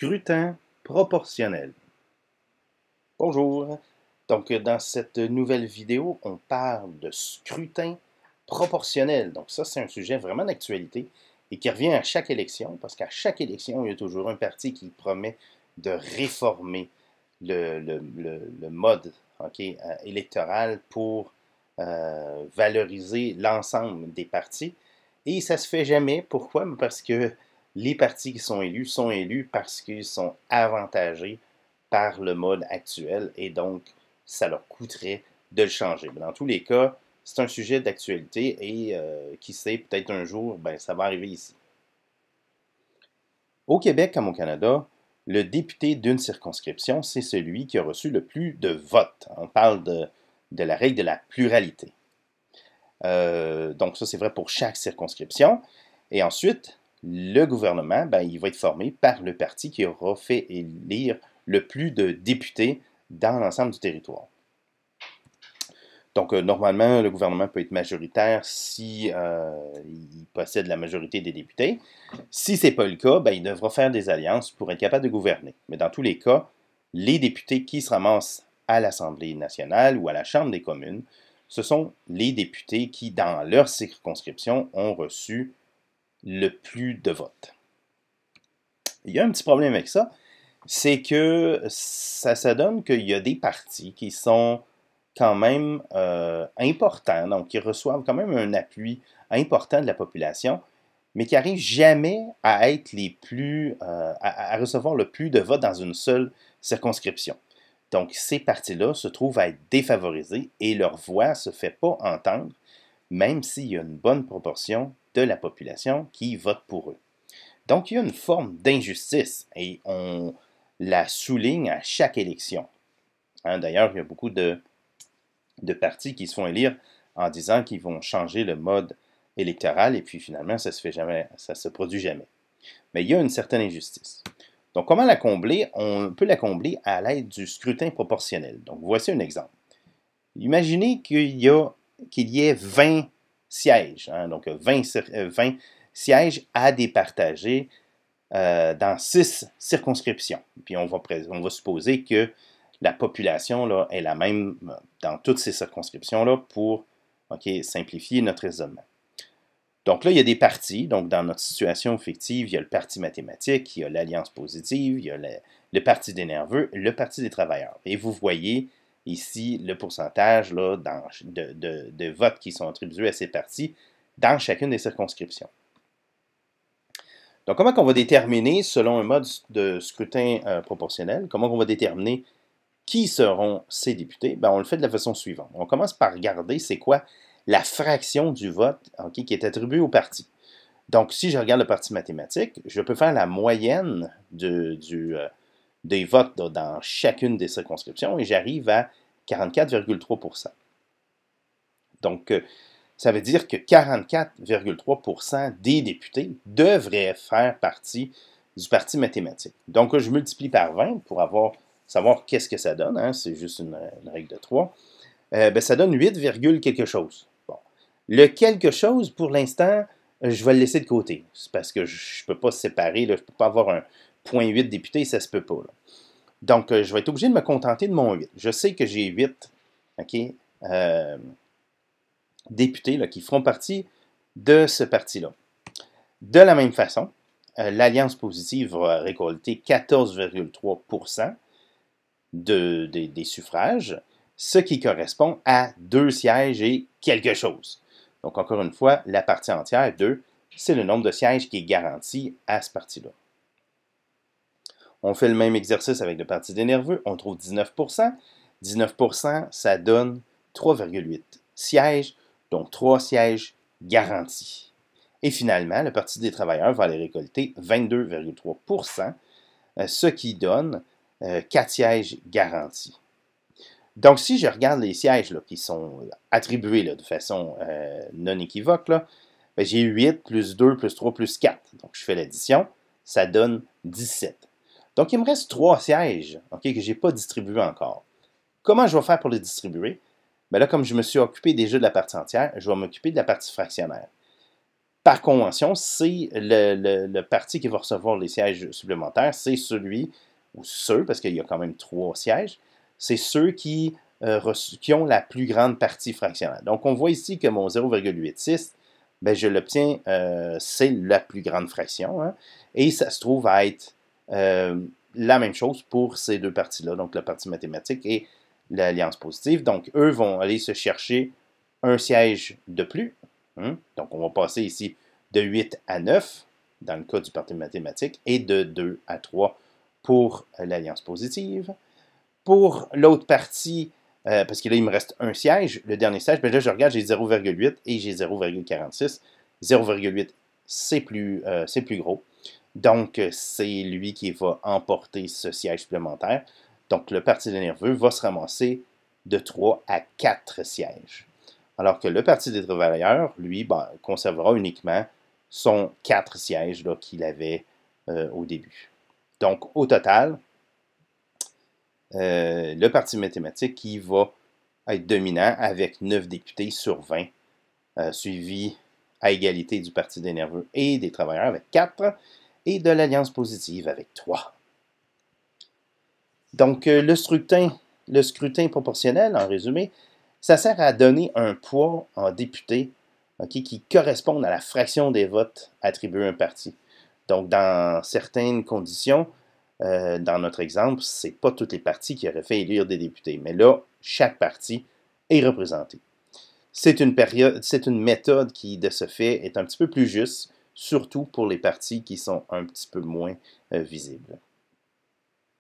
scrutin proportionnel. Bonjour. Donc, dans cette nouvelle vidéo, on parle de scrutin proportionnel. Donc, ça, c'est un sujet vraiment d'actualité et qui revient à chaque élection, parce qu'à chaque élection, il y a toujours un parti qui promet de réformer le mode électoral pour valoriser l'ensemble des partis. Et ça se fait jamais. Pourquoi? Parce que les partis qui sont élus parce qu'ils sont avantagés par le mode actuel et donc ça leur coûterait de le changer. Mais dans tous les cas, c'est un sujet d'actualité et qui sait, peut-être un jour, ben, ça va arriver ici. Au Québec comme au Canada, le député d'une circonscription, c'est celui qui a reçu le plus de votes. On parle de la règle de la pluralité. Donc ça, c'est vrai pour chaque circonscription. Et ensuite, le gouvernement, ben, il va être formé par le parti qui aura fait élire le plus de députés dans l'ensemble du territoire. Donc, normalement, le gouvernement peut être majoritaire si il possède la majorité des députés. Si ce n'est pas le cas, ben, il devra faire des alliances pour être capable de gouverner. Mais dans tous les cas, les députés qui se ramassent à l'Assemblée nationale ou à la Chambre des communes, ce sont les députés qui, dans leur circonscription, ont reçu le plus de votes. Il y a un petit problème avec ça, c'est que ça donne qu'il y a des partis qui sont quand même importants, donc qui reçoivent quand même un appui important de la population, mais qui n'arrivent jamais à être les plus, à recevoir le plus de votes dans une seule circonscription. Donc, ces partis-là se trouvent à être défavorisés et leur voix ne se fait pas entendre, même s'il y a une bonne proportion de la population qui vote pour eux. Donc, il y a une forme d'injustice et on la souligne à chaque élection. D'ailleurs, il y a beaucoup de partis qui se font élire en disant qu'ils vont changer le mode électoral et puis finalement, ça se produit jamais. Mais il y a une certaine injustice. Donc, comment la combler? On peut la combler à l'aide du scrutin proportionnel. Donc, voici un exemple. Imaginez qu'il y ait 20 sièges, donc 20 sièges à départager dans 6 circonscriptions. Puis on va supposer que la population là, est la même dans toutes ces circonscriptions-là pour simplifier notre raisonnement. Donc là, il y a des partis. Donc dans notre situation fictive, il y a le parti mathématique, il y a l'Alliance positive, il y a le parti des nerveux, le parti des travailleurs. Et vous voyez ici le pourcentage là, de votes qui sont attribués à ces partis dans chacune des circonscriptions. Donc, comment on va déterminer, selon un mode de scrutin proportionnel, comment on va déterminer qui seront ces députés? Ben, on le fait de la façon suivante. On commence par regarder c'est quoi la fraction du vote qui est attribuée au parti. Donc, si je regarde le parti mathématique, je peux faire la moyenne des votes dans chacune des circonscriptions et j'arrive à 44,3 %. Donc, ça veut dire que 44,3 % des députés devraient faire partie du parti mathématique. Donc, je multiplie par 20 pour savoir qu'est-ce que ça donne. C'est juste une règle de 3. Ça donne 8, quelque chose. Bon. Le quelque chose, pour l'instant, je vais le laisser de côté. C'est parce que je ne peux pas séparer. Là, je ne peux pas avoir un 0,8 députés, ça ne se peut pas. Là. Donc, je vais être obligé de me contenter de mon 8. Je sais que j'ai 8 députés là, qui feront partie de ce parti-là. De la même façon, l'Alliance positive va récolter 14,3 % des suffrages, ce qui correspond à 2 sièges et quelque chose. Donc, encore une fois, la partie entière, 2, c'est le nombre de sièges qui est garanti à ce parti-là. On fait le même exercice avec le parti des nerveux, on trouve 19 %. 19 %, ça donne 3,8 sièges, donc 3 sièges garantis. Et finalement, le Parti des travailleurs va aller récolter 22,3 %, ce qui donne 4 sièges garantis. Donc, si je regarde les sièges là, qui sont attribués là, de façon non équivoque, là, ben, j'ai 8 plus 2 plus 3 plus 4. Donc, je fais l'addition, ça donne 17. Donc, il me reste 3 sièges que je n'ai pas distribués encore. Comment je vais faire pour les distribuer? Ben là, comme je me suis occupé déjà de la partie entière, je vais m'occuper de la partie fractionnaire. par convention, c'est le parti qui va recevoir les sièges supplémentaires, c'est celui, ou ceux, parce qu'il y a quand même 3 sièges, c'est ceux qui ont la plus grande partie fractionnelle. Donc, on voit ici que mon 0,86, ben, je l'obtiens, c'est la plus grande fraction, hein, et ça se trouve à être la même chose pour ces deux parties-là, donc la partie mathématique et l'alliance positive. Donc, eux vont aller se chercher un siège de plus. Hein? Donc, on va passer ici de 8 à 9 dans le cas du parti mathématique et de 2 à 3 pour l'alliance positive. Pour l'autre partie, parce que là, il me reste un siège, le dernier siège, bien là, je regarde, j'ai 0,8 et j'ai 0,46. 0,8, c'est plus gros. Donc, c'est lui qui va emporter ce siège supplémentaire. Donc, le parti des nerveux va se ramasser de 3 à 4 sièges. Alors que le parti des travailleurs, lui, ben, conservera uniquement son 4 sièges qu'il avait au début. Donc, au total, le parti mathématique qui va être dominant avec 9 députés sur 20, suivi à égalité du Parti des nerveux et des travailleurs avec 4, et de l'Alliance positive avec 3. Donc, le scrutin proportionnel, en résumé, ça sert à donner un poids en députés qui correspondent à la fraction des votes attribués à un parti. Donc, dans certaines conditions, dans notre exemple, ce n'est pas tous les partis qui auraient fait élire des députés, mais là, chaque parti est représenté. C'est une méthode qui, de ce fait, est un petit peu plus juste, surtout pour les partis qui sont un petit peu moins visibles.